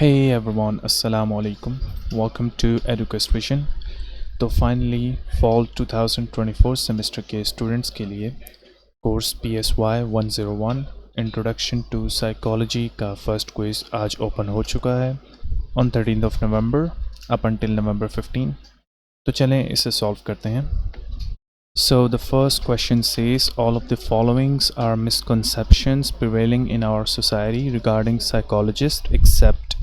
Hey everyone, Assalamu alaikum. Welcome to EduQuest Vision. तो finally fall 2024 semester के students के लिए course PSY 101 introduction to psychology का first quiz आज open हो चुका है on 13th November up until November 15। तो चलें इसे सॉल्व करते हैं। So the first question says all of the followings are misconceptions prevailing in our society regarding psychologists except,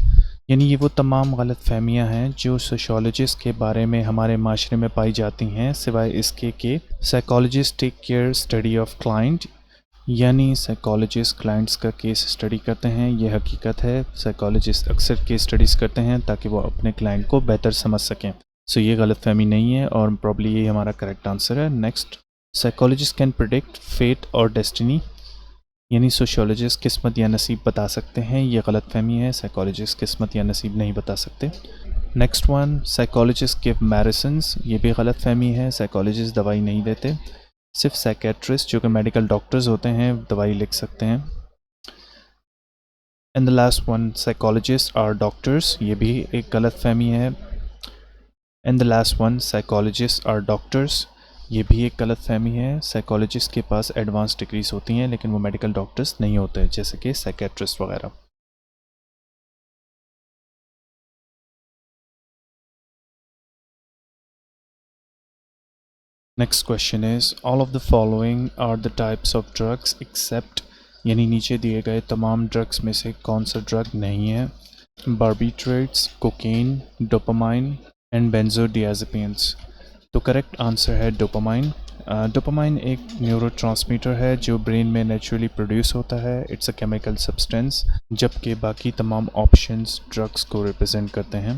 यानी ये वो तमाम गलत फहमियाँ हैं जो सोशोलॉजिस्ट के बारे में हमारे माशरे में पाई जाती हैं सिवाय इसके कि psychologist take care study of client, यानी साइकोलॉजिस्ट क्लाइंट्स का केस स्टडी करते हैं। ये हकीकत है, साइकोलॉजिस्ट अक्सर केस स्टडीज़ करते हैं ताकि वो अपने क्लाइंट को बेहतर समझ सकें। सो ये गलत फहमी नहीं है और प्रॉब्ली ये हमारा करेक्ट आंसर है। Next, psychologist can predict fate और डेस्टिनी, यानी सोशियोलॉजिस्ट किस्मत या नसीब बता सकते हैं। ये गलत फहमी है, साइकोलॉजिस्ट किस्मत या नसीब नहीं बता सकते। Next one, psychologist give medicines, ये भी गलत फहमी है, साइकोलॉजिस्ट दवाई नहीं देते, सिर्फ साइकेट्रिस्ट जो कि मेडिकल डॉक्टर्स होते हैं दवाई लिख सकते हैं। And the last one, psychologist are doctors, ये भी एक गलत फहमी है। And the last one, psychologist are doctors, ये भी एक गलत फहमी है। साइकोलॉजिस्ट के पास एडवांस डिग्रीज होती हैं लेकिन वो मेडिकल डॉक्टर्स नहीं होते, जैसे कि साइकेट्रिस्ट वगैरह। Next question is all of the following are the types of drugs except, यानी नीचे दिए गए तमाम ड्रग्स में से कौन सा ड्रग नहीं है। Barbiturates, cocaine, dopamine and benzodiazepines. तो करेक्ट आंसर है डोपामाइन। डोपामाइन एक न्यूरोट्रांसमीटर है जो ब्रेन में नेचुरली प्रोड्यूस होता है। इट्स अ केमिकल सब्सटेंस, जबकि बाकी तमाम ऑप्शंस ड्रग्स को रिप्रेजेंट करते हैं।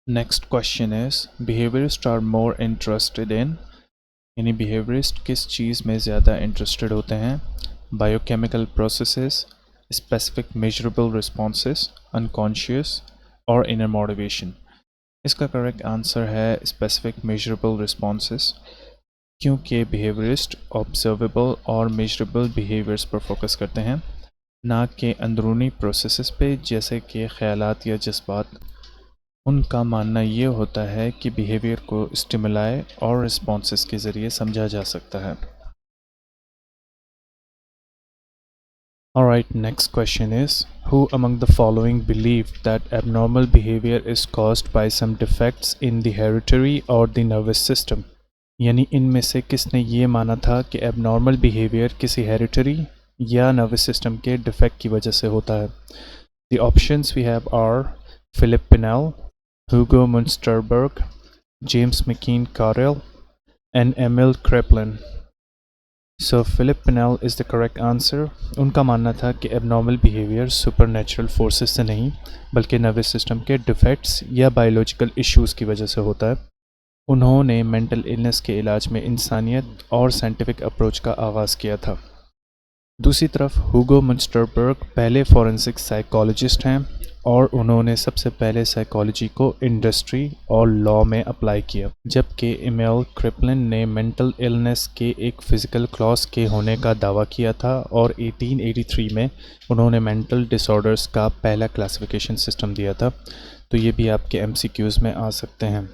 Next question is behaviourist are more interested in, यानी बिहेवियरिस्ट किस चीज़ में ज़्यादा इंटरेस्टेड होते हैं। Biochemical processes, specific measurable responses, unconscious और इनर मोटिवेशन। इसका करेक्ट आंसर है स्पेसिफिक मेजरेबल रिस्पॉन्सेस, क्योंकि बिहेवियरिस्ट ऑब्जर्वेबल और मेजरेबल बिहेवियर्स पर फोकस करते हैं, ना कि अंदरूनी प्रोसेसेस पे जैसे कि ख्यालात या जज्बात। उनका मानना ये होता है कि बिहेवियर को स्टिमुलाई और रिस्पॉन्सेस के ज़रिए समझा जा सकता है। Alright, next question is, who among the following believe that abnormal behavior is caused by some defects in the hereditary or the nervous system? यानी इनमें से किसने ये माना था कि abnormal behavior किसी hereditary या nervous system के defect की वजह से होता है। The options we have are Philip Pinel, Hugo Munsterberg, James McKean Carrel and Emil Kraepelin. So Philippe Pinel is the correct answer. उनका मानना था कि abnormal behaviour supernatural forces से नहीं बल्कि नर्वस सिस्टम के डिफेक्ट्स या बायोलॉजिकल इश्यूज़ की वजह से होता है। उन्होंने मेंटल इलनेस के इलाज में इंसानियत और साइंटिफिक अप्रोच का आगाज़ किया था। दूसरी तरफ हुगो मुंस्टरबर्ग पहले फॉरेंसिक साइकोलॉजिस्ट हैं और उन्होंने सबसे पहले साइकोलॉजी को इंडस्ट्री और लॉ में अप्लाई किया, जबकि एमिल क्रेपलिन ने मेंटल इलनेस के एक फ़िज़िकल क्लॉज के होने का दावा किया था और 1883 में उन्होंने मेंटल डिसऑर्डर्स का पहला क्लासिफिकेशन सिस्टम दिया था। तो ये भी आपके MCQs में आ सकते हैं।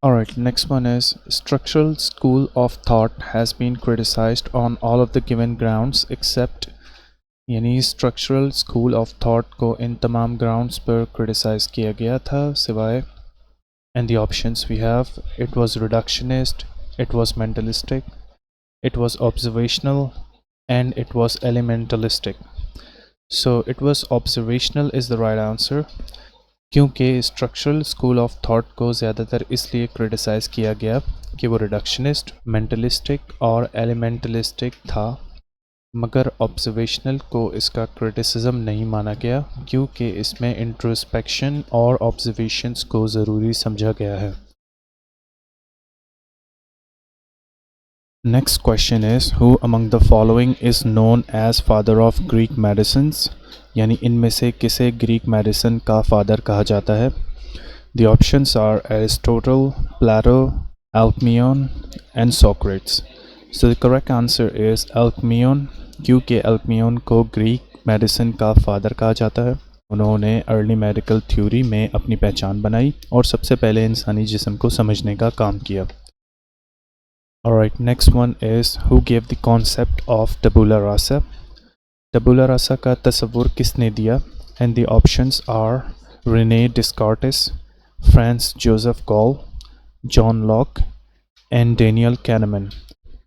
Alright, next one is structural school of thought has been criticized on all of the given grounds except, यानी structural school of thought को इन तमाम grounds पर criticize किया गया था सिवाय, and the options we have, it was reductionist, it was mentalistic, it was observational and it was elementalistic. So it was observational is the right answer, क्योंकि structural school of thought को ज़्यादातर इसलिए criticise किया गया कि वो reductionist, मेंटलिस्टिक और एलिमेंटलिस्टिक था, मगर ऑब्जर्वेशनल को इसका क्रिटिसिज्म नहीं माना गया क्योंकि इसमें इंट्रोस्पेक्शन और ऑब्जर्वेशंस को ज़रूरी समझा गया है। Next question is who among the following is known as father of Greek medicines, यानी इनमें से किसे ग्रीक मेडिसिन का फादर कहा जाता है। The options are Aristotle, Plato, Alcmaeon and Socrates. So the correct answer is Alcmaeon, क्योंकि Alcmaeon को ग्रीक मेडिसिन का फादर कहा जाता है। उन्होंने अर्ली मेडिकल थ्योरी में अपनी पहचान बनाई और सबसे पहले इंसानी जिस्म को समझने का काम किया। Alright, next one is who gave the concept of tabula rasa? Tabula rasa का तस्वुर किसने दिया? And the options are René Descartes, Franz Joseph Gall, John Locke and Daniel Kahneman.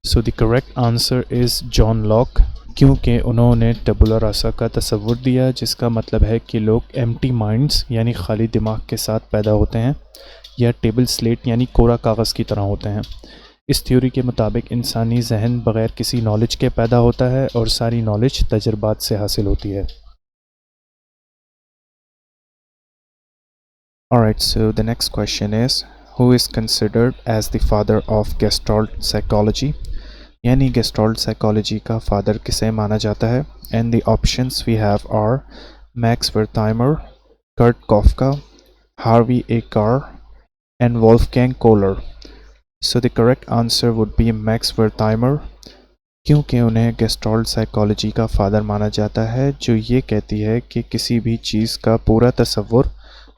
So the correct answer is John Locke, क्योंकि उन्होंने टबुला रासा का तस्वुर दिया, जिसका मतलब है कि लोग एम्प्टी माइंड्स यानी खाली दिमाग के साथ पैदा होते हैं या टेबल स्लेट यानी कोरा कागज़ की तरह होते हैं। इस थ्योरी के मुताबिक इंसानी जहन बग़ैर किसी नॉलेज के पैदा होता है और सारी नॉलेज तजर्बात से हासिल होती है। Alright, so the next question is who is considered as the father of Gestalt psychology? यानी गेस्टाल्ट साइकोलॉजी का फादर किसे माना जाता है? And the options we have are Max Wertheimer, Kurt Koffka, Harvey A Carr and Wolfgang Kohler. So the correct answer would be Max Wertheimer, क्योंकि उन्हें gestalt psychology का father माना जाता है, जो ये कहती है कि किसी भी चीज़ का पूरा तस्वुर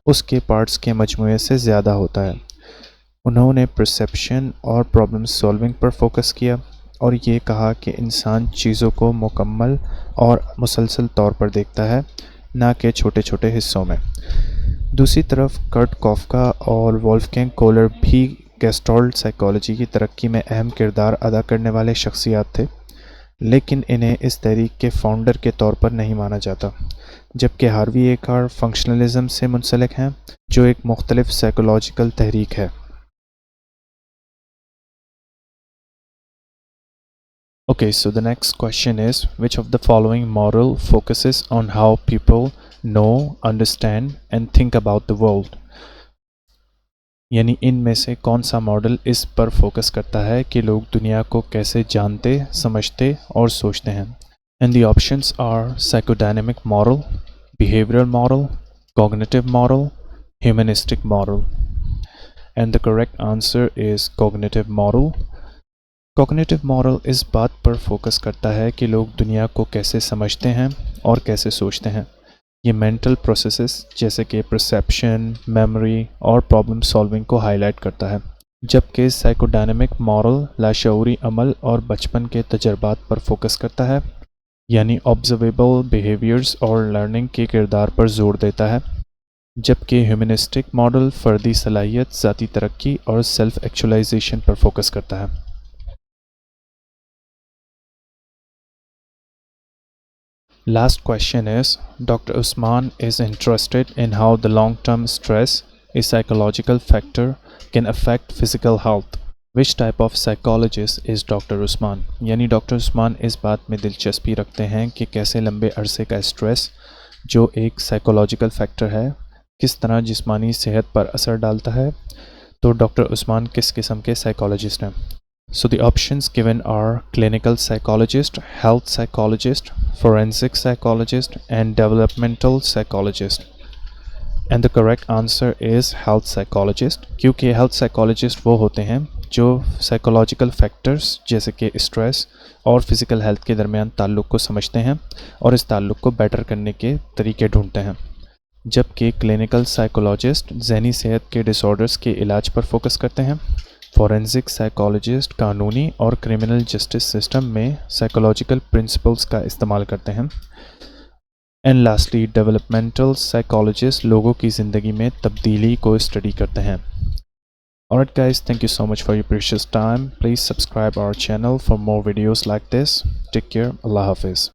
उसके पार्ट्स के मजमूए से ज़्यादा होता है। उन्होंने परसेप्शन और प्रॉब्लम सॉल्विंग पर फोकस किया और ये कहा कि इंसान चीज़ों को मुकम्मल और मुसलसल तौर पर देखता है, ना कि छोटे छोटे हिस्सों में। दूसरी तरफ कर्ट कॉफका और वोल्फगैंग कोहलर भी गेस्टाल्ट साइकोलॉजी की तरक्की में अहम किरदार अदा करने वाले शख्सियात थे, लेकिन इन्हें इस तहरीक के फाउंडर के तौर पर नहीं माना जाता। जबकि हार्वी ए कार फंक्शनलिज्म से मुंसलिक हैं, जो एक मुख्तलिफ साइकोलॉजिकल तहरीक है। Okay, so the next question is which of the following model focuses on how people know, understand and think about the world? यानी इनमें से कौन सा मॉडल इस पर फोकस करता है कि लोग दुनिया को कैसे जानते, समझते और सोचते हैं? And the options are psychodynamic model, behavioral model, cognitive model, humanistic model. And the correct answer is cognitive model. Cognitive model इस बात पर फोकस करता है कि लोग दुनिया को कैसे समझते हैं और कैसे सोचते हैं। ये मेंटल प्रोसेसेस जैसे कि परसेप्शन, मेमोरी और प्रॉब्लम सॉल्विंग को हाईलाइट करता है, जबकि साइकोडायनेमिक मॉडल लाशऊरी अमल और बचपन के तजर्बात पर फोकस करता है, यानी ऑब्जर्वेबल बिहेवियर्स और लर्निंग के किरदार पर जोर देता है, जबकि ह्यूमनिस्टिक मॉडल फ़र्दी सलाहियत, ज़ाती तरक्की और सेल्फ एक्चुअलाइजेशन पर फोकस करता है। Last question is, Dr. Usman is interested in how the long-term stress, a psychological factor, can affect physical health. Which type of psychologist is Dr. Usman? यानी doctor Usman इस बात में दिलचस्पी रखते हैं कि कैसे लंबे अरसे का स्ट्रेस, जो एक साइकोलॉजिकल फैक्टर है, किस तरह जिस्मानी सेहत पर असर डालता है। तो डॉक्टर उस्मान किस किस्म के साइकोलॉजिस्ट हैं? So the options given are clinical psychologist, health psychologist, forensic psychologist and developmental psychologist. And the correct answer is health psychologist, क्योंकि health psychologist वो होते हैं जो psychological factors जैसे कि stress और physical health के दरमियान ताल्लुक़ को समझते हैं और इस ताल्लुक़ को बेटर करने के तरीके ढूंढते हैं, जबकि क्लिनिकल साइकोलॉजिस्ट जहनी सेहत के डिसऑर्डर्स के इलाज पर फोकस करते हैं। फॉरेंसिक साइकोलॉजिस्ट कानूनी और क्रिमिनल जस्टिस सिस्टम में साइकोलॉजिकल प्रिंसिपल्स का इस्तेमाल करते हैं। एंड लास्टली डेवलपमेंटल साइकोलॉजिस्ट लोगों की ज़िंदगी में तब्दीली को स्टडी करते हैं। Alright guys, thank you so much for your precious time. Please subscribe our channel for more videos like this. Take care. Allah Hafiz.